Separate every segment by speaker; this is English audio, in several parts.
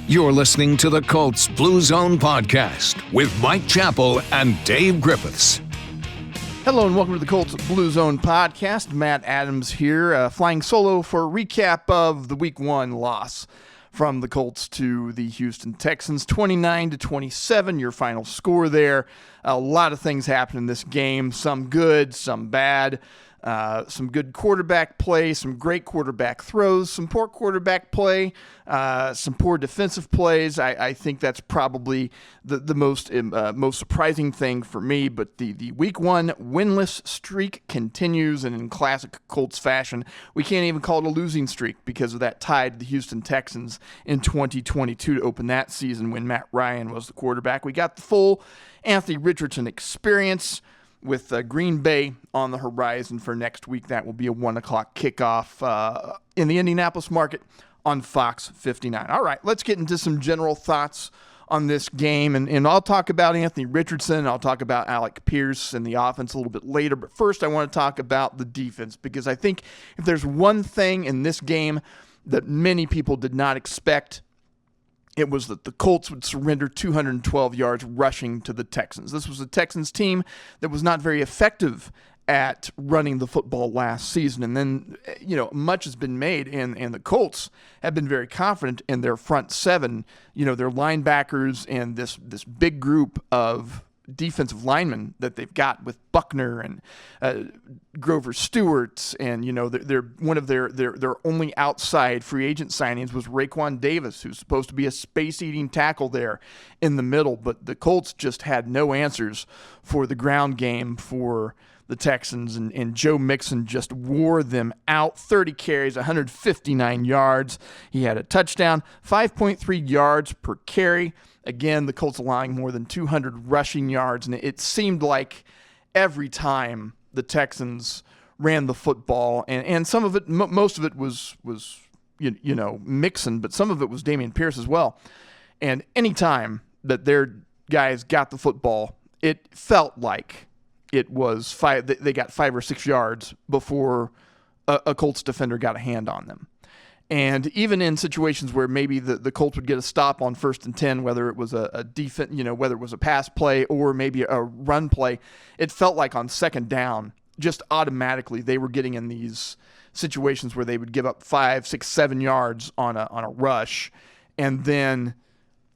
Speaker 1: You're listening to the Colts Blue Zone Podcast with Mike Chappell and Dave Griffiths.
Speaker 2: Hello and welcome to the Colts Blue Zone Podcast. Matt Adams here, flying solo for a recap of the Week 1 loss from the Colts to the Houston Texans, 29-27, your final score there. A lot of things happened in this game, some good, some bad. Some good quarterback play, some great quarterback throws, some poor quarterback play, some poor defensive plays. I think that's probably the most surprising thing for me. But the Week 1 winless streak continues, and in classic Colts fashion, we can't even call it a losing streak because of that tie to the Houston Texans in 2022 to open that season when Matt Ryan was the quarterback. We got the full Anthony Richardson experience with Green Bay on the horizon for next week. That will be a 1 o'clock kickoff in the Indianapolis market on Fox 59. All right, let's get into some general thoughts on this game. And I'll talk about Anthony Richardson. I'll talk about Alec Pierce and the offense a little bit later. But first, I want to talk about the defense, because I think if there's one thing in this game that many people did not expect, it was that the Colts would surrender 212 yards rushing to the Texans. This was a Texans team that was not very effective at running the football last season. And then, much has been made, and the Colts have been very confident in their front seven, their linebackers and this big group of defensive linemen that they've got with Buckner and Grover Stewart, and they're one of their only outside free agent signings was Raekwon Davis, who's supposed to be a space-eating tackle there in the middle. But the Colts just had no answers for the ground game for the Texans, and Joe Mixon just wore them out. 30 carries, 159 yards. He had a touchdown, 5.3 yards per carry. Again, the Colts allowing more than 200 rushing yards, and it seemed like every time the Texans ran the football, and some of it, most of it was Mixon, but some of it was Dameon Pierce as well. And any time that their guys got the football, it felt like it was they got 5 or 6 yards before a Colts defender got a hand on them. And even in situations where maybe the Colts would get a stop on 1st and 10, whether it was a defense, whether it was a pass play or maybe a run play, it felt like on 2nd down, just automatically they were getting in these situations where they would give up 5, 6, 7 yards on a rush, and then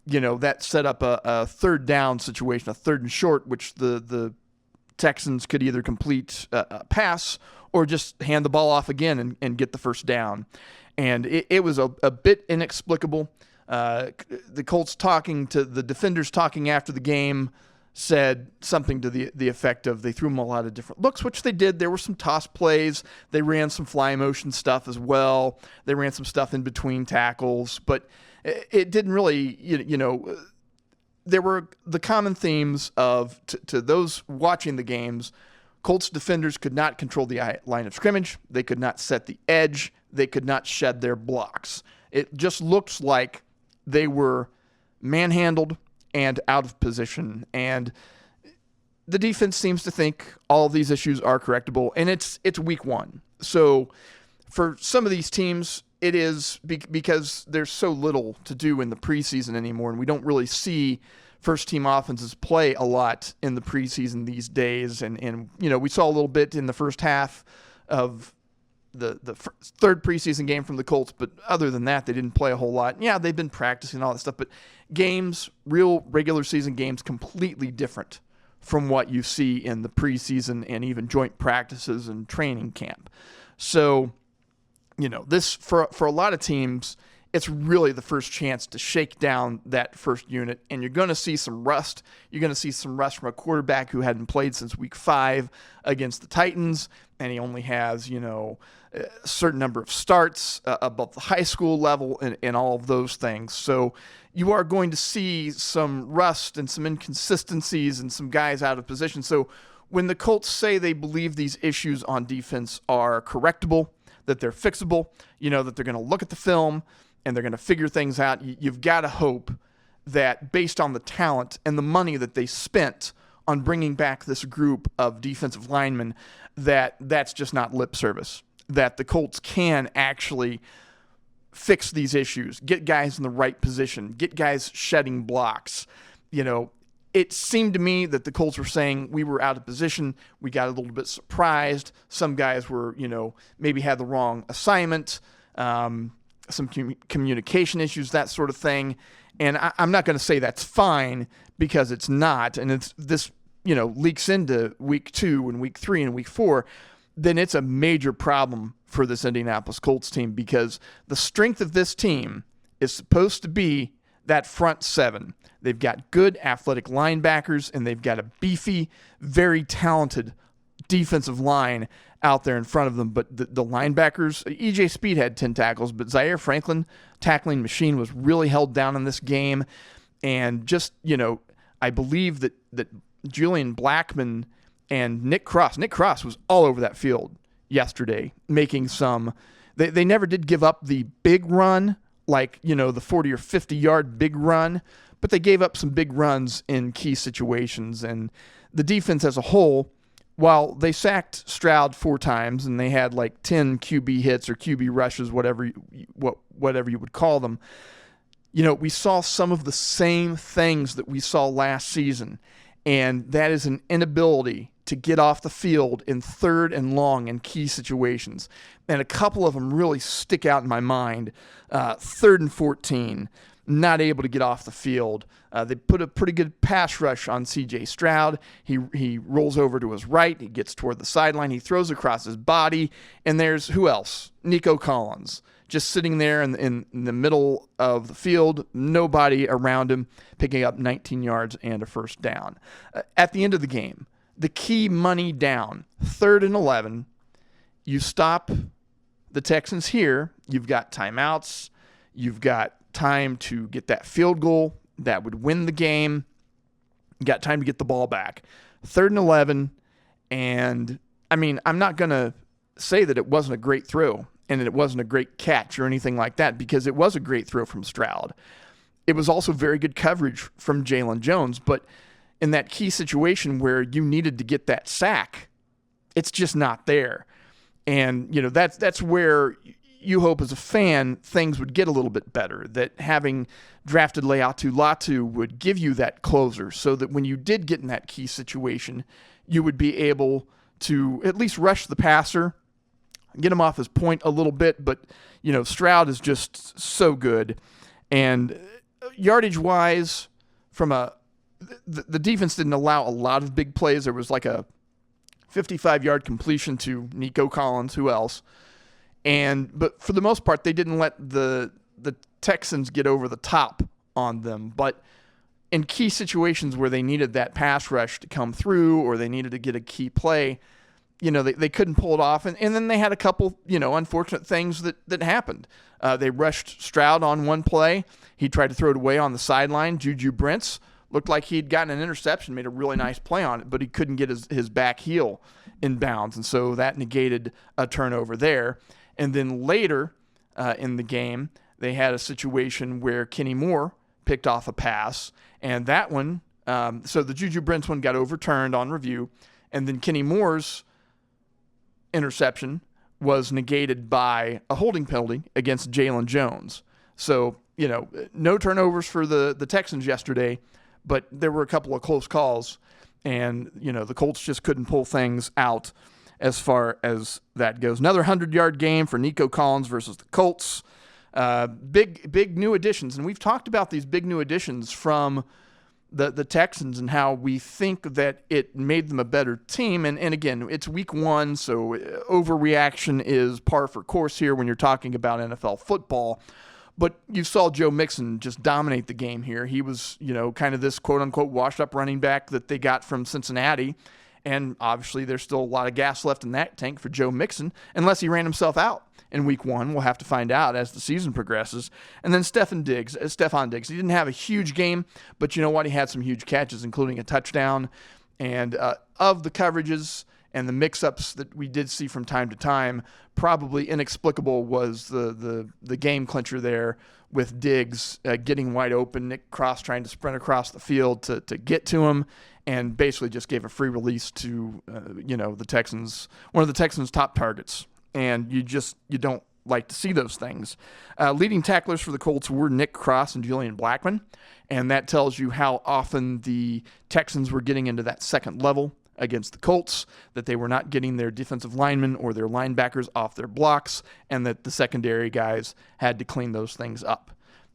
Speaker 2: that set up a 3rd down situation, a 3rd and short, which the Texans could either complete a pass or just hand the ball off again and get the 1st down. And it was a bit inexplicable. The Colts the defenders talking after the game said something to the effect of they threw them a lot of different looks, which they did. There were some toss plays. They ran some fly motion stuff as well. They ran some stuff in between tackles. But it didn't really, there were the common themes of, to those watching the games, Colts defenders could not control the line of scrimmage. They could not set the edge. They could not shed their blocks. It just looks like they were manhandled and out of position. And the defense seems to think all of these issues are correctable, and it's Week 1. So for some of these teams, it is because there's so little to do in the preseason anymore, and we don't really see first-team offenses play a lot in the preseason these days. And we saw a little bit in the first half of the third preseason game from the Colts, but other than that, they didn't play a whole lot. Yeah, they've been practicing all that stuff, but games, real regular season games, completely different from what you see in the preseason and even joint practices and training camp. So, this for a lot of teams, it's really the first chance to shake down that first unit, and you're going to see some rust. You're going to see some rust from a quarterback who hadn't played since Week 5 against the Titans, and he only has, a certain number of starts above the high school level and all of those things. So you are going to see some rust and some inconsistencies and some guys out of position. So when the Colts say they believe these issues on defense are correctable, that they're fixable, that they're going to look at the film and they're going to figure things out, you've got to hope that based on the talent and the money that they spent on bringing back this group of defensive linemen, that's just not lip service, that the Colts can actually fix these issues, get guys in the right position, get guys shedding blocks. It seemed to me that the Colts were saying we were out of position. We got a little bit surprised. Some guys were, maybe had the wrong assignment, some communication issues, that sort of thing. And I'm not going to say that's fine, because it's not. And this leaks into week 2 and week 3 and week 4. Then it's a major problem for this Indianapolis Colts team, because the strength of this team is supposed to be that front 7. They've got good athletic linebackers, and they've got a beefy, very talented defensive line out there in front of them. But the linebackers, E.J. Speed had 10 tackles, but Zaire Franklin, tackling machine, was really held down in this game. And just, I believe that Julian Blackmon and Nick Cross was all over that field yesterday, making some. They never did give up the big run, like, the 40 or 50-yard big run, but they gave up some big runs in key situations. And the defense as a whole, while they sacked Stroud 4 times and they had like 10 QB hits or QB rushes, whatever you would call them, we saw some of the same things that we saw last season. And that is an inability to get off the field in 3rd and long in key situations. And a couple of them really stick out in my mind. 3rd and 14, not able to get off the field. They put a pretty good pass rush on C.J. Stroud. He rolls over to his right. He gets toward the sideline. He throws across his body. And there's who else? Nico Collins, just sitting there in the middle of the field, nobody around him, picking up 19 yards and a first down. At the end of the game, the key money down, 3rd and 11, you stop the Texans here. You've got timeouts. You've got time to get that field goal that would win the game. You got time to get the ball back. 3rd and 11, and I'm not going to say that it wasn't a great throw and it wasn't a great catch or anything like that, because it was a great throw from Stroud. It was also very good coverage from Jalen Jones, but in that key situation where you needed to get that sack, it's just not there. And, that's where you hope as a fan things would get a little bit better, that having drafted Leatu Latu would give you that closer, so that when you did get in that key situation, you would be able to at least rush the passer, get him off his point a little bit. But, Stroud is just so good. And yardage-wise, the defense didn't allow a lot of big plays. There was like a 55-yard completion to Nico Collins, who else? But for the most part, they didn't let the Texans get over the top on them. But in key situations where they needed that pass rush to come through, or they needed to get a key play, they couldn't pull it off. And then they had a couple, unfortunate things that happened. They rushed Stroud on one play. He tried to throw it away on the sideline. Juju Brents looked like he'd gotten an interception, made a really nice play on it, but he couldn't get his back heel in bounds. And so that negated a turnover there. And then later in the game, they had a situation where Kenny Moore picked off a pass. And that one, so the Juju Brents one got overturned on review. And then Kenny Moore's interception was negated by a holding penalty against Jalen Jones. So, no turnovers for the Texans yesterday, but there were a couple of close calls. And, the Colts just couldn't pull things out as far as that goes. Another 100-yard game for Nico Collins versus the Colts. Big new additions. And we've talked about these big new additions from the Texans and how we think that it made them a better team. And again, it's week 1, so overreaction is par for course here when you're talking about NFL football. But you saw Joe Mixon just dominate the game here. He was, kind of this quote-unquote washed-up running back that they got from Cincinnati. And obviously there's still a lot of gas left in that tank for Joe Mixon, unless he ran himself out in week 1. We'll have to find out as the season progresses. And then Stefon Diggs, he didn't have a huge game, but you know what? He had some huge catches, including a touchdown. And of the coverages and the mix-ups that we did see from time to time, probably inexplicable was the game clincher there with Diggs getting wide open, Nick Cross trying to sprint across the field to get to him, and basically just gave a free release to the Texans, one of the Texans' top targets. And you don't like to see those things. Leading tacklers for the Colts were Nick Cross and Julian Blackmon, and that tells you how often the Texans were getting into that second level against the Colts, that they were not getting their defensive linemen or their linebackers off their blocks, and that the secondary guys had to clean those things up.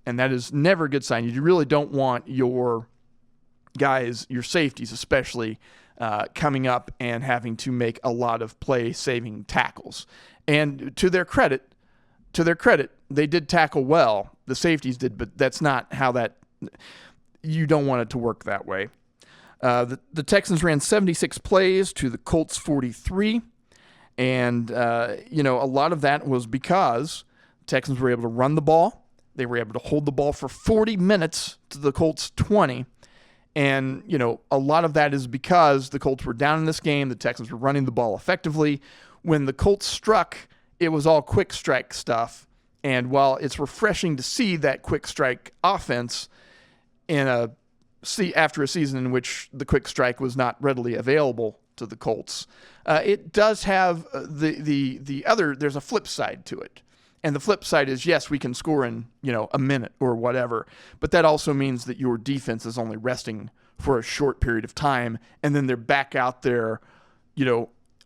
Speaker 2: And that is never a good sign. You really don't want your guys, your safeties especially, coming up and having to make a lot of play-saving tackles. And to their credit, they did tackle well. The safeties did, but that's not how you don't want it to work that way. The Texans ran 76 plays to the Colts 43, and a lot of that was because the Texans were able to run the ball. They were able to hold the ball for 40 minutes to the Colts 20, and a lot of that is because the Colts were down in this game. The Texans were running the ball effectively. When the Colts struck, it was all quick strike stuff, and while it's refreshing to see that quick strike offense after a season in which the quick strike was not readily available to the Colts, it does have there's a flip side to it. And the flip side is, yes, we can score in, a minute or whatever, but that also means that your defense is only resting for a short period of time, and then they're back out there,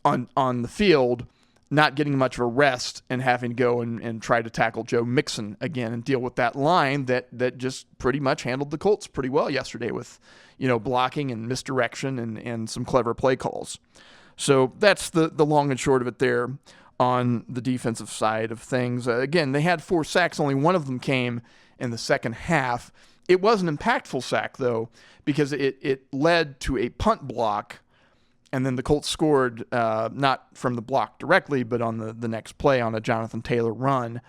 Speaker 2: on the field, not getting much of a rest and having to go and try to tackle Joe Mixon again and deal with that line that just pretty much handled the Colts pretty well yesterday with, blocking and misdirection and some clever play calls. So that's the long and short of it there on the defensive side of things. Again, they had 4 sacks. Only one of them came in the second half. It was an impactful sack, though, because it led to a punt block, and then the Colts scored not from the block directly, but on the next play on a Jonathan Taylor run.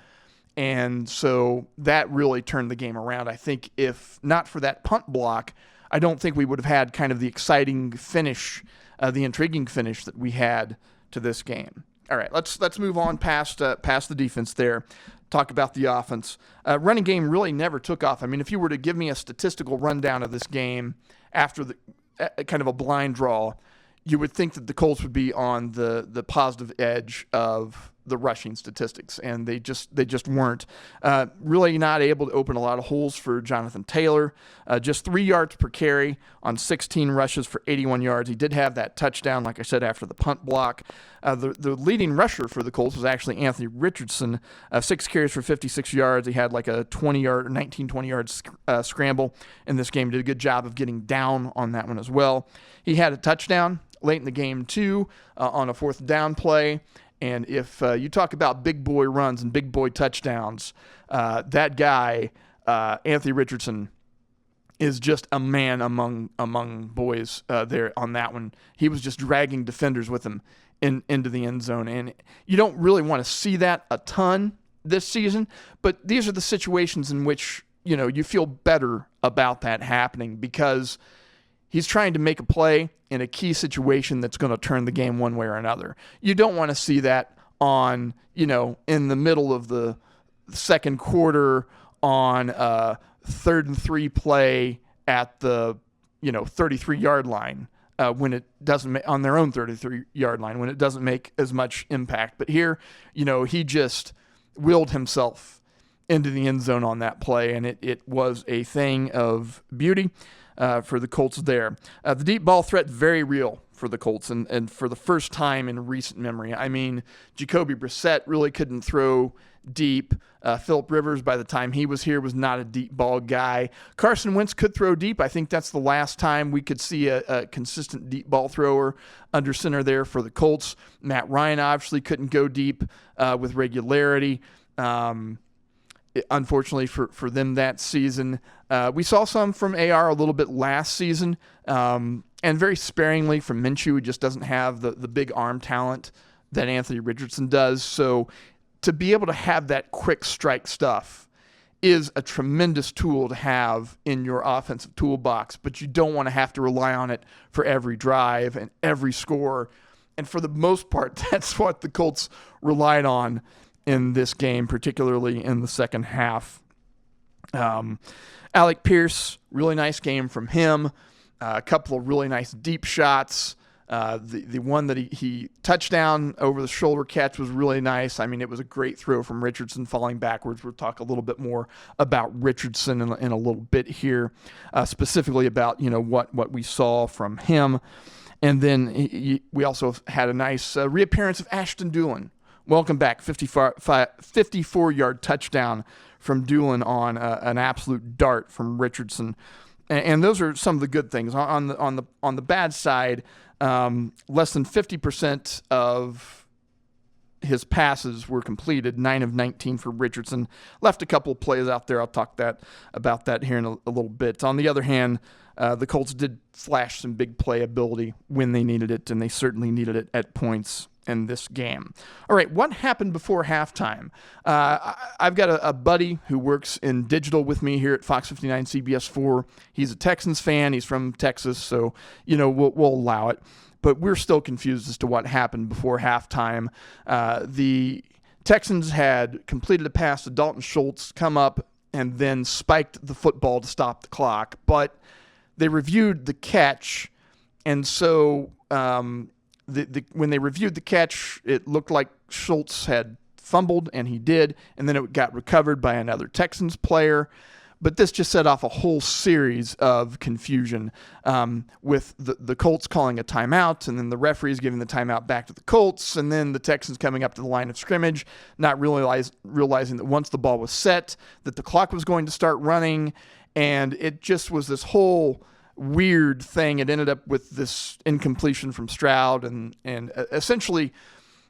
Speaker 2: And so that really turned the game around. I think if not for that punt block, I don't think we would have had kind of the exciting finish, the intriguing finish that we had to this game. All right, let's move on past the defense there. Talk about the offense. Running game really never took off. I mean, if you were to give me a statistical rundown of this game after the kind of a blind draw, you would think that the Colts would be on the positive edge of the rushing statistics, and they just weren't. Really not able to open a lot of holes for Jonathan Taylor. Just 3 yards per carry on 16 rushes for 81 yards. He did have that touchdown, like I said, after the punt block. The leading rusher for the Colts was actually Anthony Richardson, 6 carries for 56 yards. He had like a 19-20-yard scramble in this game. Did a good job of getting down on that one as well. He had a touchdown late in the game, too, on a 4th down play. And if you talk about big boy runs and big boy touchdowns, that guy, Anthony Richardson, is just a man among boys there on that one. He was just dragging defenders with him into the end zone. And you don't really want to see that a ton this season, but these are the situations in which, you feel better about that happening because he's trying to make a play in a key situation that's going to turn the game one way or another. You don't want to see that on, in the middle of the second quarter on a 3rd and 3 play at the, 33-yard line when it doesn't make, on their own 33-yard line, when it doesn't make as much impact. But here, he just willed himself into the end zone on that play, and it was a thing of beauty. For the Colts there. The deep ball threat, very real for the Colts, and for the first time in recent memory. I mean, Jacoby Brissett really couldn't throw deep. Phillip Rivers, by the time he was here, was not a deep ball guy. Carson Wentz could throw deep. I think that's the last time we could see a consistent deep ball thrower under center there for the Colts. Matt Ryan obviously couldn't go deep with regularity. Unfortunately for them that season. We saw some from AR a little bit last season, and very sparingly from Minshew, who just doesn't have the big arm talent that Anthony Richardson does. So to be able to have that quick strike stuff is a tremendous tool to have in your offensive toolbox, but you don't want to have to rely on it for every drive and every score. And for the most part, that's what the Colts relied on in this game, particularly in the second half. Alec Pierce, really nice game from him. A couple of really nice deep shots. The one that he touchdown over the shoulder catch was really nice. I mean, it was a great throw from Richardson falling backwards. We'll talk a little bit more about Richardson in a little bit here, specifically about what we saw from him. And then we also had a nice reappearance of Ashton Doolin. Welcome back, 54-yard touchdown from Doolin on an absolute dart from Richardson. And those are some of the good things. On the bad side, less than 50% of his passes were completed, 9 of 19 for Richardson. Left a couple of plays out there. I'll talk about that here in a little bit. On the other hand, the Colts did flash some big play ability when they needed it, and they certainly needed it at points in this game. All right, what happened before halftime? I've got a buddy who works in digital with me here at Fox 59 CBS 4. He's a Texans fan. He's from Texas, so we'll allow it. But we're still confused as to what happened before halftime. The Texans had completed a pass to Dalton Schultz, come up, and then spiked the football to stop the clock. But they reviewed the catch, and so when they reviewed the catch, it looked like Schultz had fumbled, and he did, and then it got recovered by another Texans player. But this just set off a whole series of confusion with the Colts calling a timeout, and then the referees giving the timeout back to the Colts, and then the Texans coming up to the line of scrimmage, not realizing that once the ball was set, that the clock was going to start running, and it just was this whole weird thing. It ended up with this incompletion from Stroud, and essentially,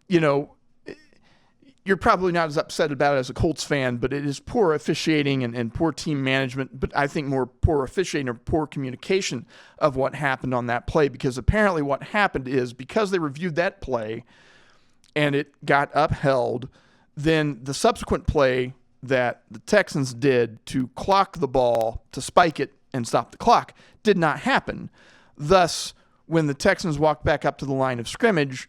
Speaker 2: you're probably not as upset about it as a Colts fan, but it is poor officiating and poor team management, but I think more poor officiating or poor communication of what happened on that play, because apparently what happened is because they reviewed that play and it got upheld, then the subsequent play that the Texans did to clock the ball, to spike it and stop the clock, did not happen. Thus, when the Texans walked back up to the line of scrimmage,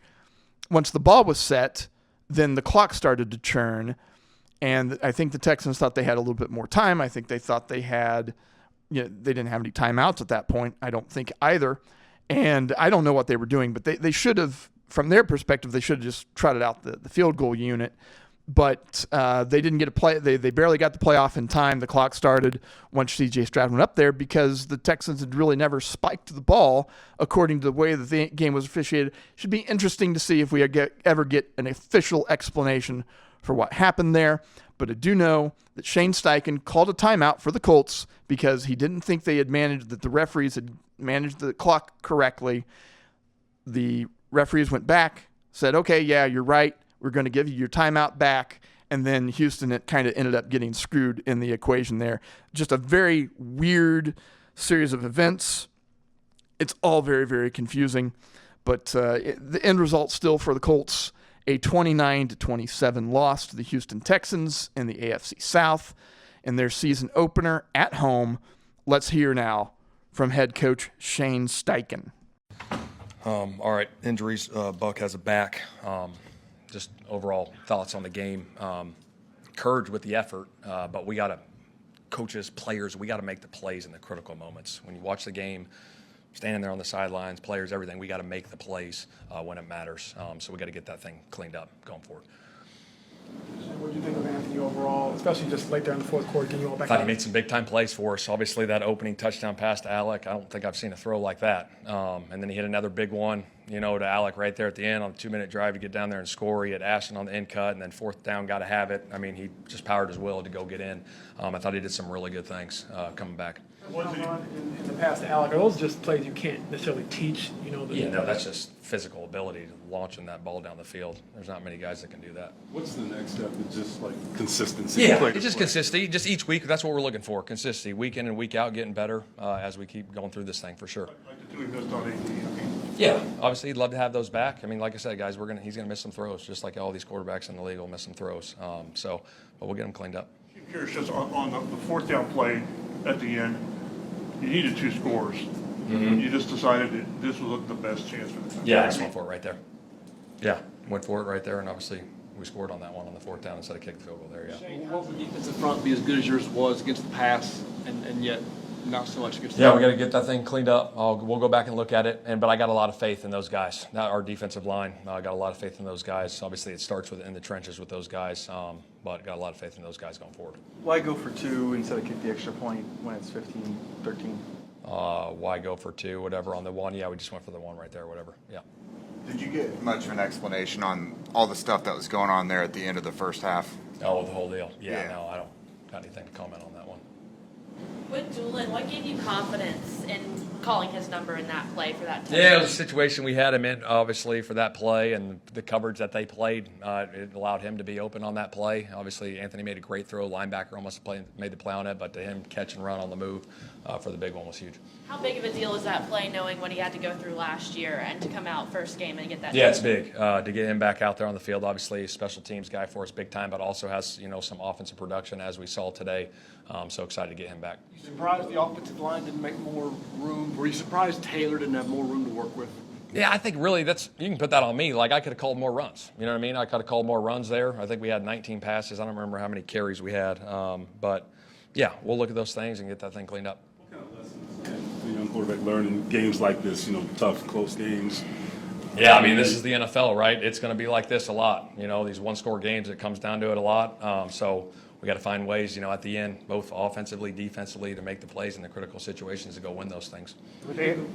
Speaker 2: once the ball was set, then the clock started to churn, and I think the Texans thought they had a little bit more time. I think they thought they had, they didn't have any timeouts at that point. I don't think either, and I don't know what they were doing, but they should have, from their perspective, they should have just trotted out the field goal unit. But they didn't get a play. They barely got the play off in time. The clock started once C.J. Stroud went up there because the Texans had really never spiked the ball according to the way that the game was officiated. Should be interesting to see if we ever get an official explanation for what happened there. But I do know that Shane Steichen called a timeout for the Colts because he didn't think that the referees had managed the clock correctly. The referees went back, said, okay, yeah, you're right. We're going to give you your timeout back. And then Houston, it kind of ended up getting screwed in the equation there. Just a very weird series of events. It's all very, very confusing. But the end result still for the Colts, a 29-27 loss to the Houston Texans in the AFC South in their season opener at home. Let's hear now from head coach Shane Steichen.
Speaker 3: All right, injuries. Buck has a back. Just overall thoughts on the game. Encouraged with the effort, but we got to, coaches, players, we got to make the plays in the critical moments. When you watch the game, standing there on the sidelines, players, everything, we got to make the plays when it matters. So we got to get that thing cleaned up going forward.
Speaker 4: What did you think of Anthony overall, especially just late there in the fourth quarter, getting you all back?
Speaker 3: I thought he made some big-time plays for us. Obviously, that opening touchdown pass to Alec, I don't think I've seen a throw like that. And then he hit another big one, to Alec right there at the end on the 2-minute drive to get down there and score. He had Ashton on the end cut, and then fourth down, got to have it. I mean, he just powered his will to go get in. I thought he did some really good things coming back.
Speaker 4: What's going on in the pass to Alec? Are those just plays you can't necessarily teach?
Speaker 3: That's just physical ability, launching that ball down the field. There's not many guys that can do that.
Speaker 5: What's the next step? It's just like consistency.
Speaker 3: Yeah, it's just consistency. Just each week, that's what we're looking for. Consistency, week in and week out, getting better as we keep going through this thing for sure.
Speaker 5: Like the two he missed on AD.
Speaker 3: Yeah, obviously he'd love to have those back. I mean, like I said, guys, he's gonna miss some throws, just like all these quarterbacks in the league will miss some throws. But we'll get them cleaned up.
Speaker 5: I'm curious, just on the fourth down play at the end, you needed 2 scores. Mm-hmm. You just decided that this was the best chance for the team.
Speaker 3: Yeah, I just went for it right there. Yeah, went for it right there, and obviously we scored on that one on the fourth down instead of kicking the field goal there. Yeah.
Speaker 6: Shane, how will the defensive front be as good as yours was against the pass, and yet
Speaker 4: not so much good stuff.
Speaker 3: Yeah, we got to get that thing cleaned up. We'll go back and look at it. But I got a lot of faith in those guys. Not our defensive line. I got a lot of faith in those guys. Obviously, it starts in the trenches with those guys. But got a lot of faith in those guys going forward.
Speaker 6: Why go for 2 instead of kick the extra point when it's 15-13?
Speaker 3: Why go for 2, whatever, on the 1? Yeah, we just went for the 1 right there, whatever. Yeah.
Speaker 7: Did you get much of an explanation on all the stuff that was going on there at the end of the first half?
Speaker 3: Oh, the whole deal. Yeah.
Speaker 7: Yeah.
Speaker 3: No, I don't got anything to comment on that one.
Speaker 8: With Doolin, what gave you confidence in calling his number in that play for that touchdown?
Speaker 3: Yeah, it was a situation we had him in, obviously, for that play, and the coverage that they played, it allowed him to be open on that play. Obviously, Anthony made a great throw. Linebacker almost made the play on it, but to him, catch and run on the move for the big one was huge.
Speaker 8: How big of a deal is that play, knowing what he had to go through last year and to come out first game and get that?
Speaker 3: Yeah, it's big to get him back out there on the field. Obviously, special teams guy for us, big time, but also has some offensive production as we saw today. So excited to get him back.
Speaker 4: You surprised the offensive line didn't make more room? Were you surprised Taylor didn't have more room to work with?
Speaker 3: Yeah, I think really you can put that on me. Like, I could have called more runs. You know what I mean? I could have called more runs there. I think we had 19 passes. I don't remember how many carries we had. But, yeah, we'll look at those things and get that thing cleaned up.
Speaker 9: What kind of lessons can the young quarterback learn in games like this, tough, close games?
Speaker 3: Yeah, I mean, this is the NFL, right? It's going to be like this a lot. These one-score games, it comes down to it a lot. So we got to find ways, at the end, both offensively, defensively, to make the plays in the critical situations to go win those things.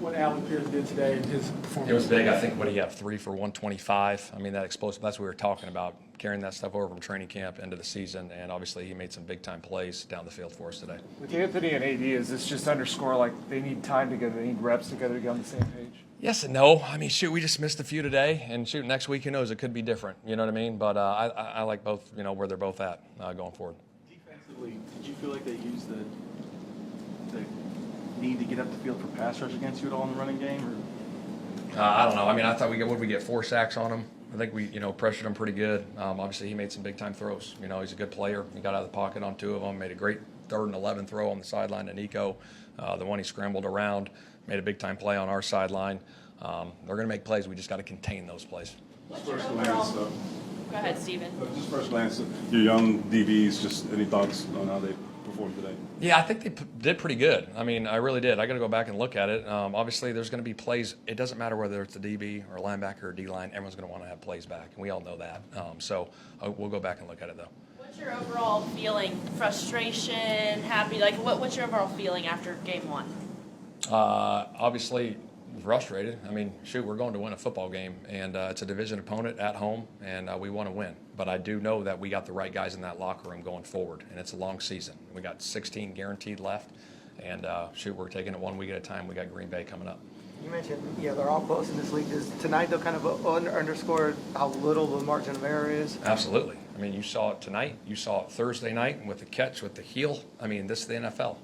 Speaker 4: What Allen Pierce did today in his performance.
Speaker 3: It was big. I think, what did he have, 3 for 125? I mean, that explosive, that's what we were talking about, carrying that stuff over from training camp into the season, and obviously he made some big-time plays down the field for us today.
Speaker 6: With Anthony and AD, is this just underscore they need time together, they need reps together to get on the same page?
Speaker 3: Yes and no. I mean, we just missed a few today, and next week, who knows, it could be different. You know what I mean? But I like both, where they're both at going forward.
Speaker 6: Defensively, did you feel like they used the need to get up the field for pass rush against you at all in the running game? Or?
Speaker 3: I don't know. I mean, I thought we get 4 sacks on him. I think we, pressured him pretty good. Obviously, he made some big-time throws. He's a good player. He got out of the pocket on 2 of them, made a great 3rd and 11 throw on the sideline to Nico. The one he scrambled around, made a big-time play on our sideline. They're going to make plays. We just got to contain those plays.
Speaker 9: First glance,
Speaker 8: Go ahead, Steven.
Speaker 9: just first glance, your young DBs, just any thoughts on how they performed today?
Speaker 3: Yeah, I think they did pretty good. I mean, I really did. I got to go back and look at it. Obviously, there's going to be plays. It doesn't matter whether it's a DB or a linebacker or D-line. Everyone's going to want to have plays back, and we all know that. So we'll go back and look at it, though.
Speaker 8: What's your overall feeling? Frustration? Happy? What's your overall feeling after game 1?
Speaker 3: Obviously, frustrated. I mean, we're going to win a football game, and it's a division opponent at home, and we want to win. But I do know that we got the right guys in that locker room going forward, and it's a long season. We got 16 guaranteed left, and we're taking it 1 week at a time. We got Green Bay coming up.
Speaker 10: You mentioned, they're all close in this league. Does tonight, though, kind of underscore how little the margin of error is?
Speaker 3: Absolutely. I mean, you saw it tonight. You saw it Thursday night with the catch, with the heel. I mean, this is the NFL.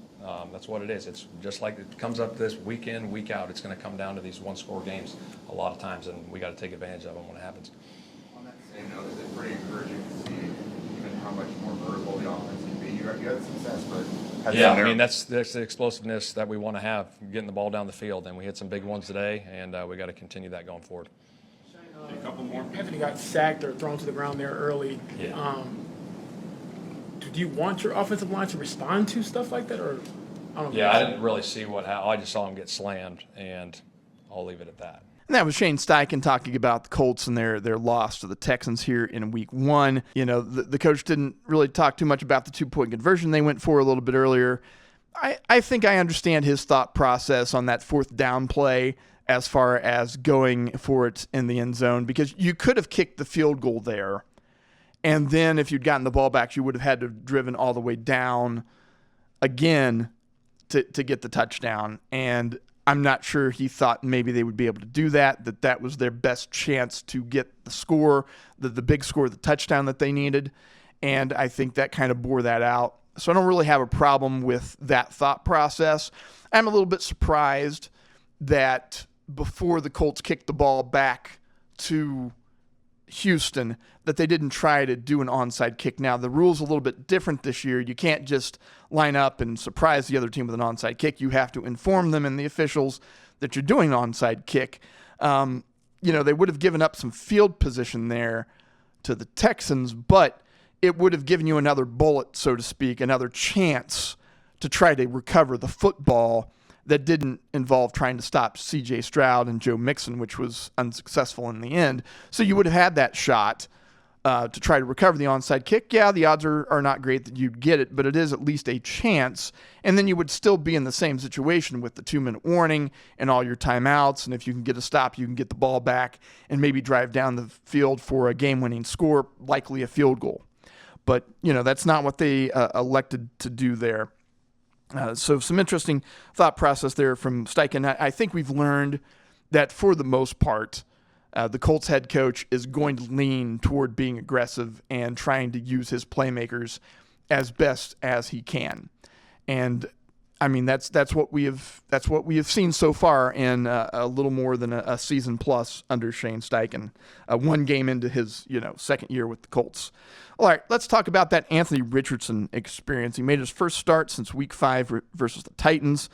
Speaker 3: That's what it is. It's just like it comes up this week in, week out. It's going to come down to these one-score games a lot of times, and we got to take advantage of them when it happens.
Speaker 7: On that same note, is it pretty encouraging to see even how much more vertical the offense can be? You had success, but
Speaker 3: yeah, I mean, that's the explosiveness that we want to have, getting the ball down the field, and we hit some big ones today, and we got to continue that going forward.
Speaker 4: A couple more. Anthony got sacked or thrown to the ground there early.
Speaker 3: Yeah.
Speaker 4: Do you want your offensive line to respond to stuff like that, or I don't know?
Speaker 3: Yeah, I didn't really see I just saw him get slammed, and I'll leave it at that.
Speaker 2: And that was Shane Steichen talking about the Colts and their loss to the Texans here in week 1. The coach didn't really talk too much about the 2-point conversion they went for a little bit earlier. I think I understand his thought process on that 4th down play as far as going for it in the end zone, because you could have kicked the field goal there, and then if you'd gotten the ball back, you would have had to have driven all the way down again to get the touchdown. And I'm not sure he thought maybe they would be able to do that was their best chance to get the score, the big score, the touchdown that they needed. And I think that kind of bore that out. So I don't really have a problem with that thought process. I'm a little bit surprised that before the Colts kicked the ball back to Houston, that they didn't try to do an onside kick. Now, the rule's a little bit different this year. You can't just line up and surprise the other team with an onside kick. You have to inform them and the officials that you're doing an onside kick. They would have given up some field position there to the Texans, but it would have given you another bullet, so to speak, another chance to try to recover the football that didn't involve trying to stop C.J. Stroud and Joe Mixon, which was unsuccessful in the end. So you would have had that shot to try to recover the onside kick. Yeah, the odds are not great that you'd get it, but it is at least a chance. And then you would still be in the same situation with the 2-minute warning and all your timeouts. And if you can get a stop, you can get the ball back and maybe drive down the field for a game-winning score, likely a field goal. But, that's not what they elected to do there. So some interesting thought process there from Steichen. I think we've learned that for the most part, the Colts head coach is going to lean toward being aggressive and trying to use his playmakers as best as he can. And I mean, that's what we have seen so far in a little more than a season plus under Shane Steichen, one game into his second year with the Colts. All right, let's talk about that Anthony Richardson experience. He made his first start since Week 5 versus the Titans.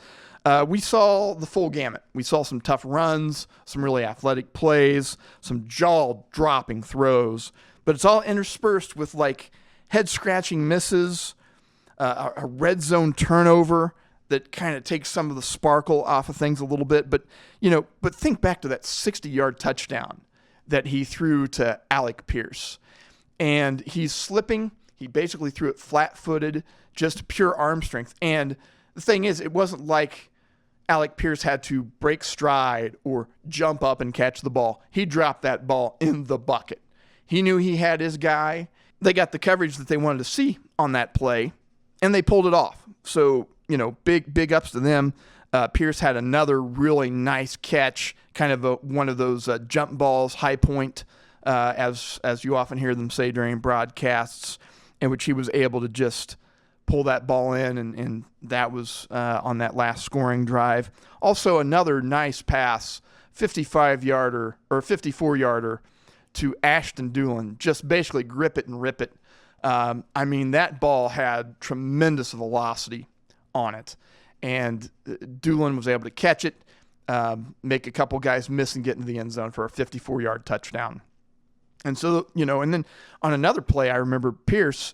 Speaker 2: We saw the full gamut. We saw some tough runs, some really athletic plays, some jaw-dropping throws, but it's all interspersed with head-scratching misses, a red zone turnover that kind of takes some of the sparkle off of things a little bit. But think back to that 60-yard touchdown that he threw to Alec Pierce. And he's slipping. He basically threw it flat-footed, just pure arm strength. And the thing is, it wasn't like Alec Pierce had to break stride or jump up and catch the ball. He dropped that ball in the bucket. He knew he had his guy. They got the coverage that they wanted to see on that play, and they pulled it off. So, big ups to them. Pierce had another really nice catch, kind of one of those jump balls, high point, as you often hear them say during broadcasts, in which he was able to just pull that ball in, and that was on that last scoring drive. Also, another nice pass, 55-yarder or 54-yarder to Ashton Doolin, just basically grip it and rip it. I mean, that ball had tremendous velocity on it, and Doolin was able to catch it, make a couple guys miss and get into the end zone for a 54-yard touchdown. And so, and then on another play, I remember Pierce,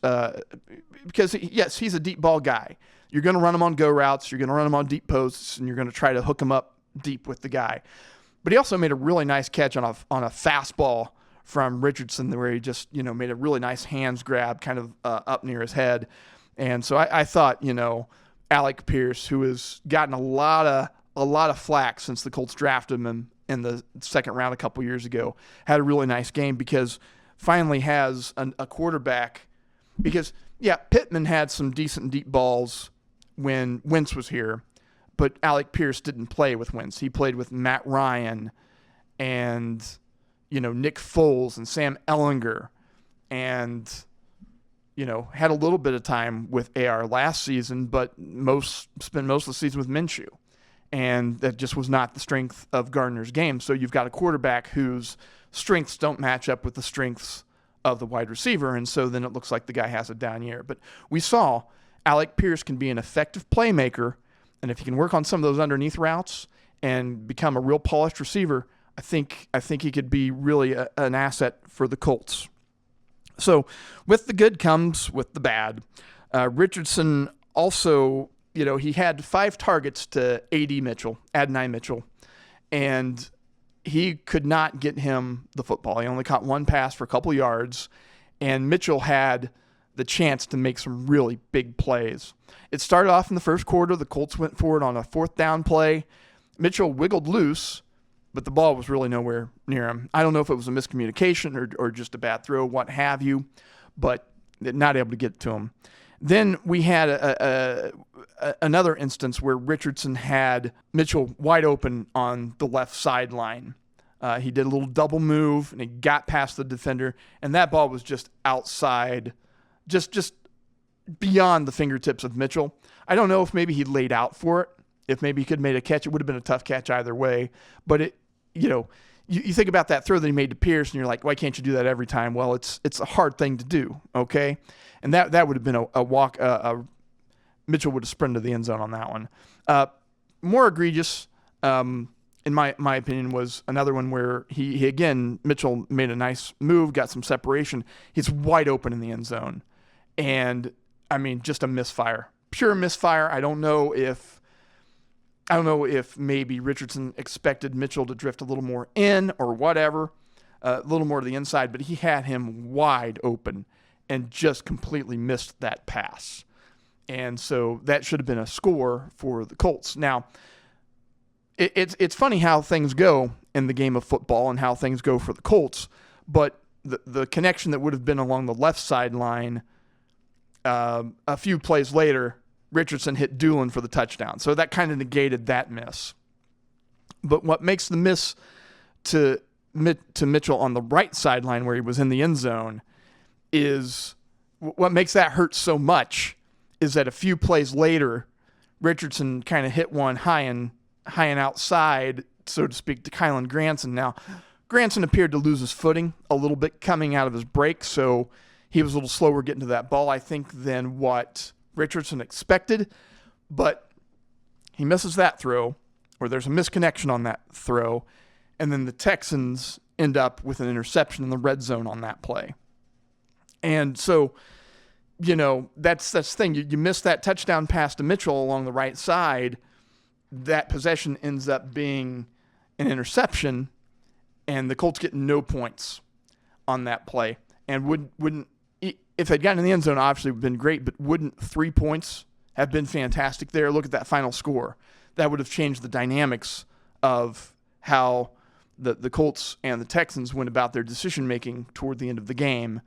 Speaker 2: because, yes, he's a deep ball guy. You're going to run him on go routes, you're going to run him on deep posts, and you're going to try to hook him up deep with the guy. But he also made a really nice catch on a fastball from Richardson where he just, made a really nice hands grab kind of up near his head. And so I thought, Alec Pierce, who has gotten a lot of flack since the Colts drafted him in the second round a couple years ago, had a really nice game because finally has a quarterback. Because, yeah, Pittman had some decent deep balls when Wentz was here, but Alec Pierce didn't play with Wentz. He played with Matt Ryan and, Nick Foles and Sam Ehlinger and, had a little bit of time with AR last season, but spent most of the season with Minshew. And that just was not the strength of Gardner's game. So you've got a quarterback whose strengths don't match up with the strengths of the wide receiver, and so then it looks like the guy has a down year. But we saw Alec Pierce can be an effective playmaker, and if he can work on some of those underneath routes and become a real polished receiver, I think he could be really an asset for the Colts. So with the good comes with the bad. Richardson also, he had 5 targets to Adonai Mitchell, and he could not get him the football. He only caught one pass for a couple yards, and Mitchell had the chance to make some really big plays. It started off in the first quarter. The Colts went forward on a 4th down play. Mitchell wiggled loose, but the ball was really nowhere near him. I don't know if it was a miscommunication or just a bad throw, what have you, but not able to get to him. Then we had another instance where Richardson had Mitchell wide open on the left sideline. He did a little double move, and he got past the defender, and that ball was just outside, just beyond the fingertips of Mitchell. I don't know if maybe he laid out for it. If maybe he could have made a catch, it would have been a tough catch either way. But you think about that throw that he made to Pierce, and you're like, why can't you do that every time? Well, it's a hard thing to do, okay? And that would have been a walk. Mitchell would have sprinted to the end zone on that one. More egregious, in my opinion, was another one where he again, Mitchell made a nice move, got some separation. He's wide open in the end zone. And, I mean, just a misfire. pure misfire. I don't know if maybe Richardson expected Mitchell to drift a little more in or whatever, a little more to the inside, but he had him wide open and just completely missed that pass. And so that should have been a score for the Colts. Now, it's funny how things go in the game of football and how things go for the Colts, but the connection that would have been along the left sideline a few plays later, Richardson hit Doolin for the touchdown. So that kind of negated that miss. But what makes the miss to Mitchell on the right sideline where he was in the end zone is what makes that hurt so much is that a few plays later, Richardson kind of hit one high and outside, so to speak, to Kylan Granson. Now, Granson appeared to lose his footing a little bit coming out of his break, so he was a little slower getting to that ball, I think, than what Richardson expected. But he misses that throw, or there's a misconnection on that throw, and then the Texans end up with an interception in the red zone on that play. And so, that's the thing. You miss that touchdown pass to Mitchell along the right side, that possession ends up being an interception, and the Colts get no points on that play. And wouldn't if they'd gotten in the end zone, obviously it would have been great, but wouldn't 3 points have been fantastic there? Look at that final score. That would have changed the dynamics of how the Colts and the Texans went about their decision-making toward the end of the game.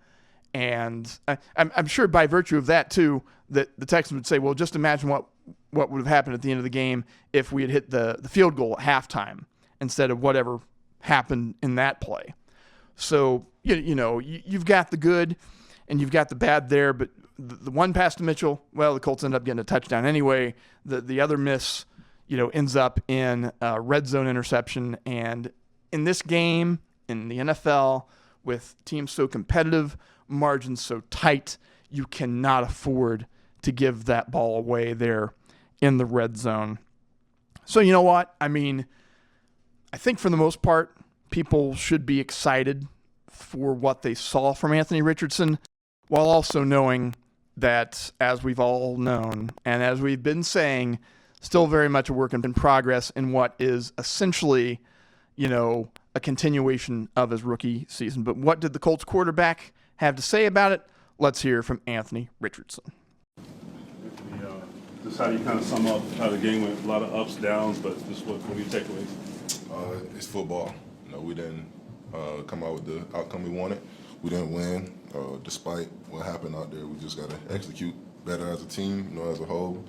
Speaker 2: And I'm sure by virtue of that, too, that the Texans would say, well, just imagine what would have happened at the end of the game if we had hit the field goal at halftime instead of whatever happened in that play. So, you've got the good and you've got the bad there, but the one pass to Mitchell, well, the Colts end up getting a touchdown anyway. The other miss, ends up in a red zone interception. And in this game, in the NFL, with teams so competitive, margins so tight, you cannot afford to give that ball away there in the red zone. So you know what? I mean, I think for the most part, people should be excited for what they saw from Anthony Richardson, while also knowing that, as we've all known, and as we've been saying, still very much a work in progress in what is essentially, a continuation of his rookie season. But what did the Colts quarterback have to say about it? Let's hear from Anthony Richardson.
Speaker 9: Just how you kind of sum up how the game went, a lot of ups, downs, but just what are your takeaways?
Speaker 11: It's football. We didn't come out with the outcome we wanted. We didn't win despite what happened out there. We just got to execute better as a team, as a whole,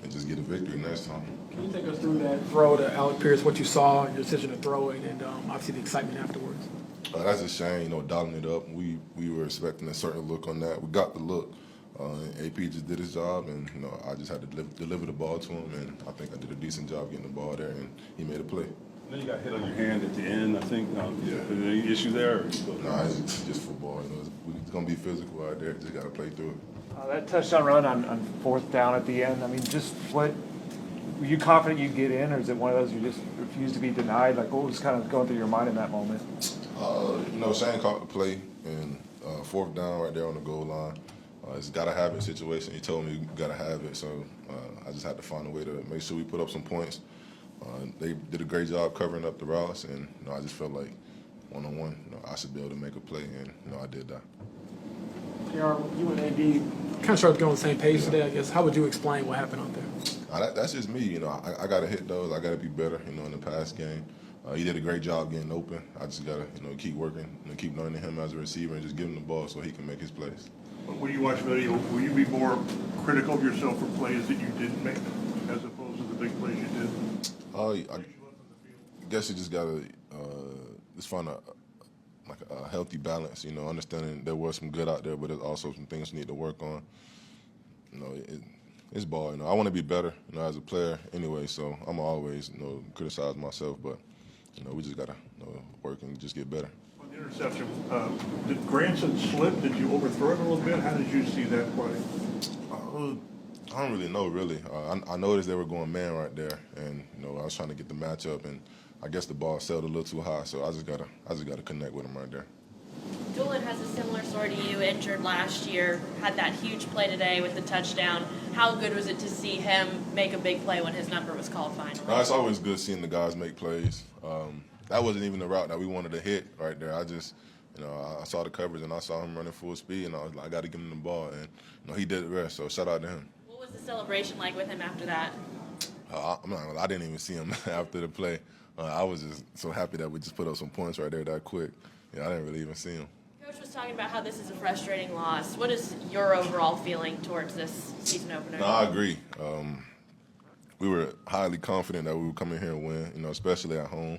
Speaker 11: and just get a victory next time.
Speaker 4: Can you take us through that throw to Alec Pierce, what you saw, your decision to throw it, and obviously the excitement afterwards?
Speaker 11: That's a shame, dialing it up. We were expecting a certain look on that. We got the look. AP just did his job, and I just had to deliver the ball to him, and I think I did a decent job getting the ball there, and he made a play.
Speaker 9: Then you got hit on your hand at the end, I think. Yeah. Is there any issue there?
Speaker 11: Nah, it's just football. It's going to be physical out there. Just got to play through it.
Speaker 6: That touchdown run on fourth down at the end, I mean, just what – were you confident you'd get in, or is it one of those you just refuse to be denied? Like, what was kind of going through your mind in that moment?
Speaker 11: Shane caught the play, and fourth down right there on the goal line. It's got to have it situation. He told me you got to have it, so I just had to find a way to make sure we put up some points. They did a great job covering up the routes, and I just felt like one-on-one, I should be able to make a play, and I did that.
Speaker 4: You and AD kind of started going on the same page today, I guess. How would you explain what happened out there?
Speaker 11: That's just me. I got to hit those. I got to be better, in the pass game. He did a great job getting open. I just got to, keep working, keep learning him as a receiver and just give him the ball so he can make his plays.
Speaker 5: When you watch video, will you be more critical of yourself for plays that you didn't make as opposed to the big plays you did?
Speaker 11: I guess you just got to just find a healthy balance, understanding there was some good out there, but there's also some things you need to work on. It's ball, I want to be better, as a player anyway, so I'm always, criticize myself, but, we just got to work and just get better.
Speaker 5: On the interception, did Granson slip? Did you overthrow it a little bit? How did you see that play?
Speaker 11: I don't really know, really. I noticed they were going man right there, and, I was trying to get the matchup, and I guess the ball sailed a little too high, so I just gotta connect with him right there.
Speaker 8: Doolin has a similar story to you, injured last year, had that huge play today with the touchdown. How good was it to see him make a big play when his number was called finally?
Speaker 11: It's always good seeing the guys make plays. That wasn't even the route that we wanted to hit right there. I just, I saw the coverage and I saw him running full speed, and I was like, I got to give him the ball. And, he did the rest, so shout out to him.
Speaker 8: What was the celebration like with him after that?
Speaker 11: I didn't even see him after the play. I was just so happy that we just put up some points right there that quick. I didn't really even see him.
Speaker 8: Coach was talking about how this is a frustrating loss. What is your overall feeling towards this season opener?
Speaker 11: No, I agree. We were highly confident that we would come in here and win, especially at home.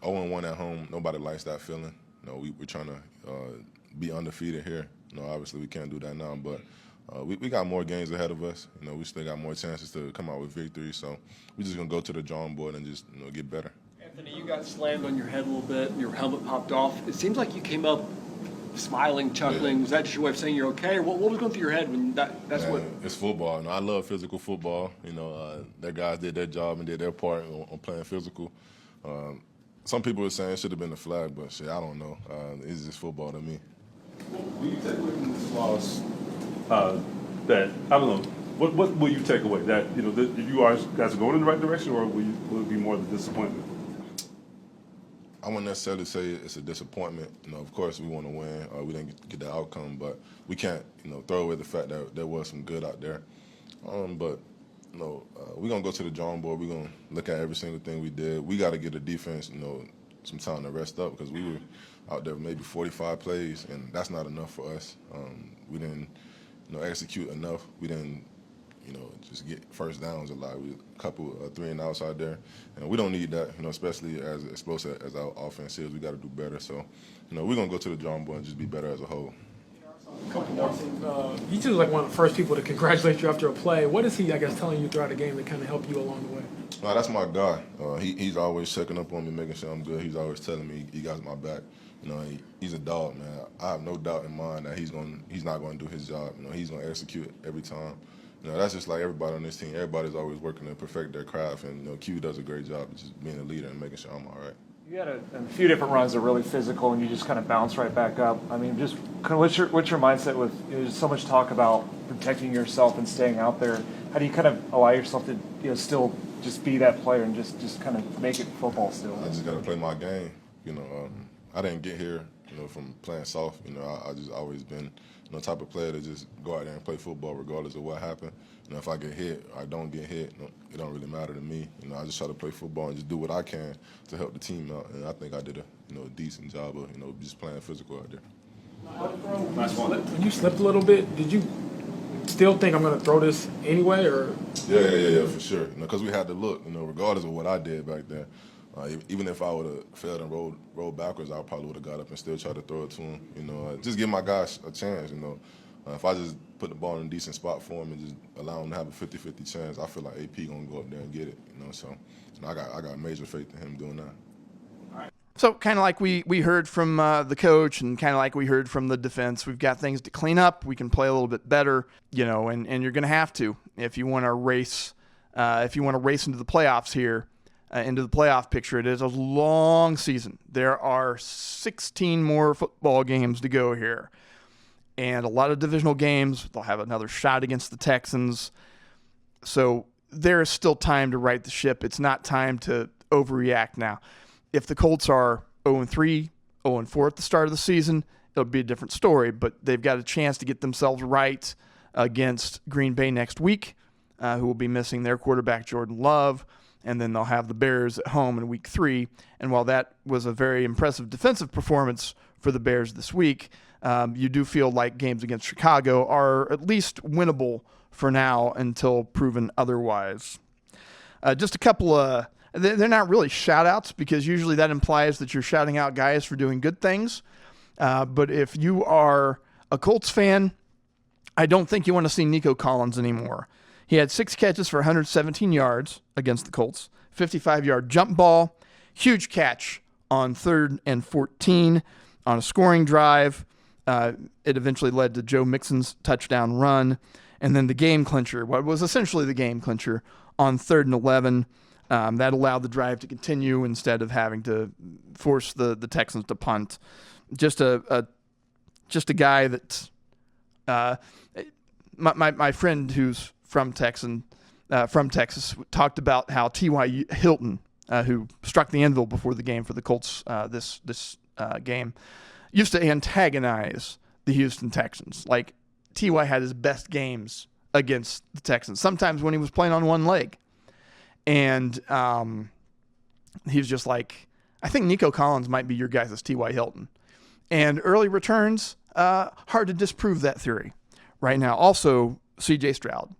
Speaker 11: 0-1 at home, nobody likes that feeling. We're trying to be undefeated here. Obviously we can't do that now, but we got more games ahead of us. We still got more chances to come out with victory. So we're just going to go to the drawing board and just get better.
Speaker 12: Anthony, you got slammed on your head a little bit and your helmet popped off. It seems like you came up smiling, chuckling. Yeah. Was that just your way of saying you're okay? Or what was going through your head when that's what?
Speaker 11: It's football. I love physical football. Their guys did their job and did their part on playing physical. Some people are saying it should have been a flag, but shit, I don't know. It's just football to me.
Speaker 9: Will you take away from this loss that, I don't know, what will you take away? That, that you guys are going in the right direction, or will it be more the disappointment?
Speaker 11: I wouldn't necessarily say it's a disappointment. Of course we want to win. We didn't get the outcome, but we can't, throw away the fact that there was some good out there. But we're going to go to the drawing board. We're going to look at every single thing we did. We got to get the defense, some time to rest up, because we were out there maybe 45 plays, and that's not enough for us. We didn't, execute enough. We didn't, just get first downs a lot. We a couple 3-and-outs out there, and we don't need that, especially as explosive as our offense is. We got to do better. So, we're going to go to the drawing board and just be better as a whole.
Speaker 4: You two like one of the first people to congratulate you after a play. What is he, telling you throughout the game to kind of help you along the way?
Speaker 11: That's my guy. He's always checking up on me, making sure I'm good. He's always telling me he got my back. He's a dog, man. I have no doubt in mind that he's not going to do his job. He's going to execute every time. That's just like everybody on this team. Everybody's always working to perfect their craft, and Q does a great job of just being a leader and making sure I'm all right.
Speaker 6: You had a few different runs that are really physical, and you just kind of bounce right back up. Just kind of what's your mindset with there's so much talk about protecting yourself and staying out there. How do you kind of allow yourself to just just be that player and just kind of make it football still?
Speaker 11: I just got to play my game. I didn't get here, from playing soft. I just always been, type of player to just go out there and play football regardless of what happened. If I get hit, I don't get hit. It don't really matter to me. I just try to play football and just do what I can to help the team out. And I think I did a decent job of just playing physical out there.
Speaker 4: When you slipped a little bit, did you still think I'm going to throw this anyway, or?
Speaker 11: Yeah, for sure. Because we had to look. Regardless of what I did back there. Even if I would have failed and rolled backwards, I probably would have got up and still tried to throw it to him. Just give my guys a chance. If I just put the ball in a decent spot for him and just allow him to have a 50-50 chance, I feel like AP gonna go up there and get it. So I got major faith in him doing that.
Speaker 2: So kind of like we heard from the coach, and kind of like we heard from the defense, we've got things to clean up. We can play a little bit better, and you're gonna have to if you want to race. If you want to race into the playoffs here. Into the playoff picture. It is a long season. There are 16 more football games to go here. And a lot of divisional games. They'll have another shot against the Texans. So there is still time to right the ship. It's not time to overreact now. If the Colts are 0-3, 0-4 at the start of the season, it'll be a different story. But they've got a chance to get themselves right against Green Bay next week, who will be missing their quarterback, Jordan Love. And then they'll have the Bears at home in week 3. And while that was a very impressive defensive performance for the Bears this week, you do feel like games against Chicago are at least winnable for now until proven otherwise. Just a couple of – they're not really shout-outs, because usually that implies that you're shouting out guys for doing good things. But if you are a Colts fan, I don't think you want to see Nico Collins anymore. He had 6 catches for 117 yards against the Colts, 55-yard jump ball, huge catch on 3rd and 14 on a scoring drive. It eventually led to Joe Mixon's touchdown run, and then the game clincher, what was essentially the game clincher, on 3rd and 11. That allowed the drive to continue instead of having to force the Texans to punt. just a guy that my friend who's from Texas talked about how T.Y. Hilton, who struck the anvil before the game for the Colts this game, used to antagonize the Houston Texans. Like, T.Y. had his best games against the Texans, sometimes when he was playing on one leg. And he was just like, I think Nico Collins might be your guys' T.Y. Hilton. And early returns, hard to disprove that theory right now. Also, C.J. Stroud.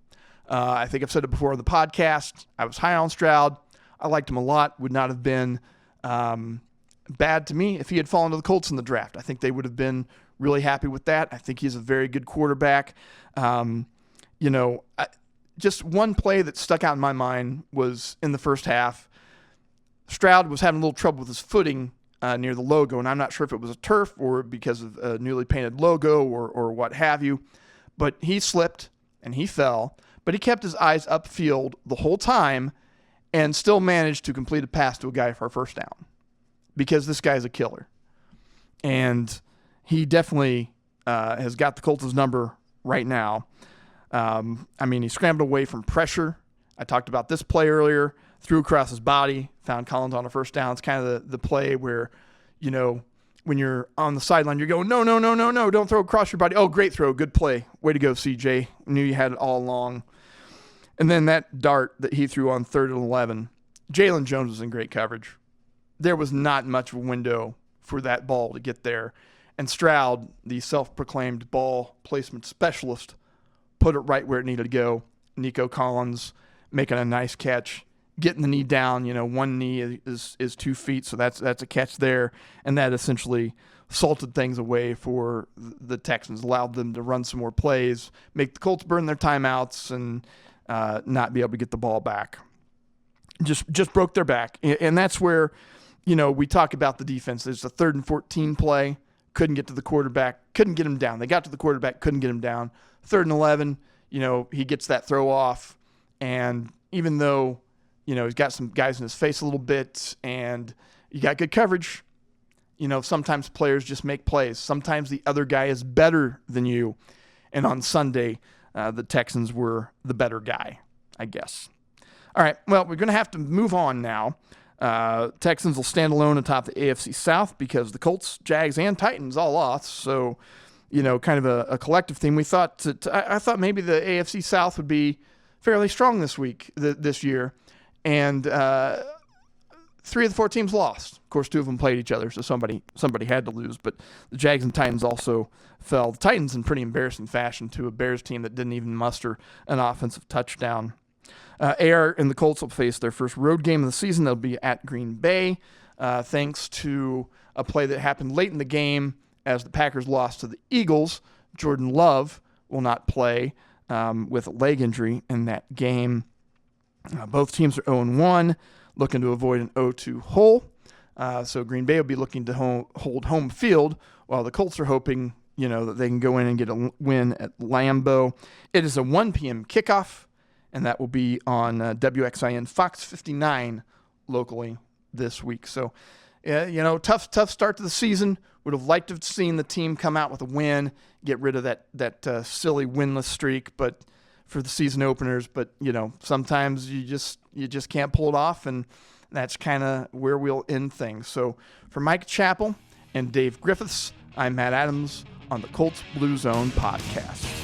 Speaker 2: I think I've said it before on the podcast. I was high on Stroud. I liked him a lot. Would not have been bad to me if he had fallen to the Colts in the draft. I think they would have been really happy with that. I think he's a very good quarterback. Just one play that stuck out in my mind was in the first half. Stroud was having a little trouble with his footing near the logo, and I'm not sure if it was a turf or because of a newly painted logo or what have you, but he slipped and he fell, but he kept his eyes upfield the whole time and still managed to complete a pass to a guy for a first down, because this guy's a killer. And he definitely has got the Colts' number right now. He scrambled away from pressure. I talked about this play earlier, threw across his body, found Collins on a first down. It's kind of the play where, when you're on the sideline, you're going, no, don't throw across your body. Oh, great throw, good play. Way to go, CJ. Knew you had it all along. And then that dart that he threw on 3rd and 11, Jalen Jones was in great coverage. There was not much of a window for that ball to get there. And Stroud, the self-proclaimed ball placement specialist, put it right where it needed to go. Nico Collins making a nice catch, getting the knee down. One knee is 2 feet, so that's a catch there. And that essentially salted things away for the Texans, allowed them to run some more plays, make the Colts burn their timeouts, and not be able to get the ball back. Just broke their back. And that's where, we talk about the defense. There's a 3rd and 14 play, couldn't get to the quarterback, couldn't get him down. They got to the quarterback, couldn't get him down. 3rd and 11, he gets that throw off. And even though, he's got some guys in his face a little bit and you got good coverage, sometimes players just make plays. Sometimes the other guy is better than you. And on Sunday, the Texans were the better guy, I guess. All right, well, we're going to have to move on now. Texans will stand alone atop the AFC South because the Colts, Jags, and Titans all lost. So, kind of a collective theme. I thought maybe the AFC South would be fairly strong this year. And 3 of the 4 teams lost. Of course, 2 of them played each other, so somebody had to lose. But the Jags and Titans also fell. The Titans in pretty embarrassing fashion to a Bears team that didn't even muster an offensive touchdown. AR and the Colts will face their first road game of the season. They'll be at Green Bay, thanks to a play that happened late in the game as the Packers lost to the Eagles. Jordan Love will not play with a leg injury in that game. Both teams are 0-1, looking to avoid an 0-2 hole. So Green Bay will be looking to hold home field, while the Colts are hoping, that they can go in and get a win at Lambeau. It is a 1 p.m. kickoff, and that will be on WXIN Fox 59 locally this week. So, tough start to the season. Would have liked to have seen the team come out with a win, get rid of that silly winless streak, but for the season openers. But sometimes you just can't pull it off, and that's kind of where we'll end things. So for Mike Chappell and Dave Griffiths, I'm Matt Adams on the Colts Blue Zone podcast.